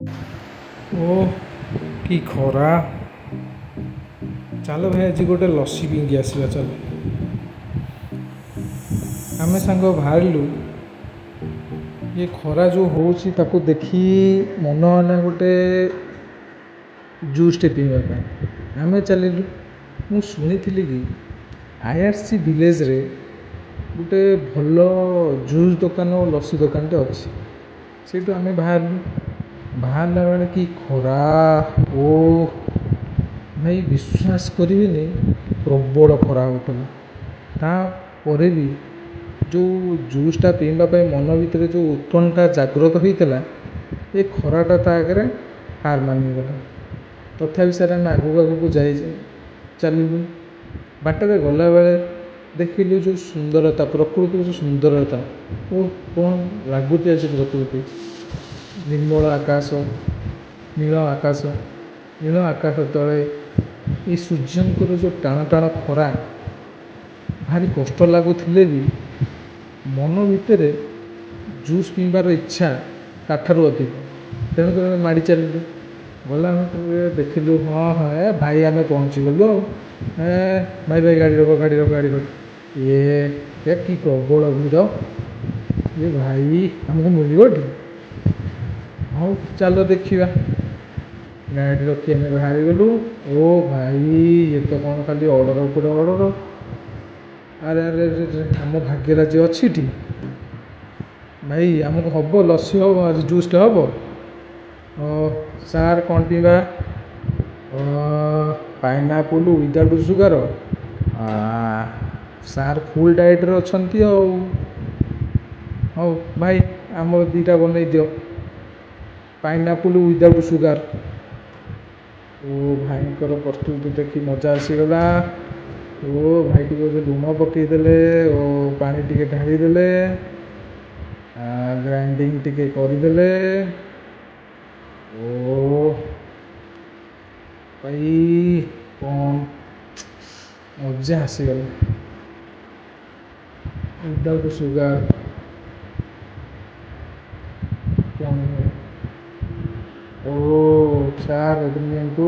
ଓ କି ଖରା। ଚାଲ ଭାଇ ଆଜି ଗୋଟେ ଲସି ପିଇକି ଆସିବା ଚାଲ। ଆମେ ସାଙ୍ଗ ବାହାରିଲୁ। ଏ ଖରା ଯେଉଁ ହେଉଛି ତାକୁ ଦେଖି ମନ ହେଲା ଗୋଟେ ଜୁସ୍ଟେ ପିଇବା ପାଇଁ। ଆମେ ଚାଲିଲୁ। ମୁଁ ଶୁଣିଥିଲି କି ଆଇଆର୍ସି ଭିଲେଜରେ ଗୋଟେ ଭଲ ଜୁସ୍ ଦୋକାନ ଓ ଲସି ଦୋକାନଟେ ଅଛି। ସେଇଠୁ ଆମେ ବାହାରିଲା ବେଳେ କି ଖରା ଓ ଭାଇ ବିଶ୍ୱାସ କରିବେନି ପ୍ରବଳ ଖରା ହେଉଥିଲା। ତାପରେ ବି ଯେଉଁ ଜୁସ୍ଟା ପିଇବା ପାଇଁ ମନ ଭିତରେ ଯେଉଁ ଉତ୍କଣ୍ଠା ଜାଗ୍ରତ ହୋଇଥିଲା, ଏ ଖରାଟା ତା ଆଗରେ ହାର ମାନିଗଲା। ତଥାପି ସାର୍ ଆମେ ଆଗକୁ ଚାଲିଲୁ। ବାଟରେ ଗଲାବେଳେ ଦେଖିଲୁ ଯେଉଁ ସୁନ୍ଦରତା, ପ୍ରକୃତିର ଯେଉଁ ସୁନ୍ଦରତା ଓ କ'ଣ ଲାଗୁଛି ଆଜି ପ୍ରକୃତି। ନିର୍ମଳ ଆକାଶ, ନୀଳ ଆକାଶ ତଳେ ଏ ସୂର୍ଯ୍ୟଙ୍କର ଯେଉଁ ଟାଣ ଟାଣ ଖରା, ଭାରି କଷ୍ଟ ଲାଗୁଥିଲେ ବି ମନ ଭିତରେ ଜୁସ୍ ପିଇବାର ଇଚ୍ଛା ତାଠାରୁ ଅଧିକ। ତେଣୁକରି ଆମେ ମାଡ଼ି ଚାଲିଲୁ। ଗଲା ଦେଖିଲୁ ଏ ଭାଇ ଆମେ ପହଞ୍ଚିଗଲୁ ଆଉ। ଭାଇ ଗାଡ଼ି ରଖ। କି ପ୍ରବଳ ଭିଡ଼। ଭାଇ ଆମକୁ ମିଳିବ ଟି? ହଉ ଚାଲ ଦେଖିବା। ଗାଡ଼ି ରଖି ଆମେ ବାହାରିଗଲୁ। ଓ ଭାଇ ଇଏ ତ କ'ଣ ଖାଲି ଅର୍ଡ଼ର ଉପରେ ଅର୍ଡ଼ର। ଆରେ ଆମ ଭାଗ୍ୟରେ ଆଜି ଅଛିଟି? ଭାଇ ଆମକୁ ହେବ ଲସି ହେବ, ଆଜି ଜୁସ୍ଟେ ହେବ? ସାର୍ କ'ଣ ପିଇବା? ପାଇନାଆପଲ୍ ୱିଦାଉଟ୍ ସୁଗାର। ସାର୍ ଫୁଲ୍ ଡାଏଟ୍ରେ ଅଛନ୍ତି ଆଉ। ହଉ ଭାଇ ଆମର ଦୁଇଟା ବନେଇ ଦିଅ, ପାଇନାଆପଲ୍ ୱିଦାଉଟ୍ ସୁଗାର। ଓ ଭାଇଙ୍କର ପ୍ରସ୍ତୁତି ଦେଖି ମଜା ଆସିଗଲା। ଭାଇ ଟିକେ ଲୁଣ ପକାଇଦେଲେ ଓ ପାଣି ଟିକେ ଢାଳିଦେଲେ, ଗ୍ରାଇଣ୍ଡିଙ୍ଗ ଟିକେ କରିଦେଲେ। ଭାଇ କ'ଣ ମଜା ଆସିଗଲା। ୱିଦାଉଟ୍ ସୁଗାର କ'ଣ ସାର୍ ନିଅନ୍ତୁ।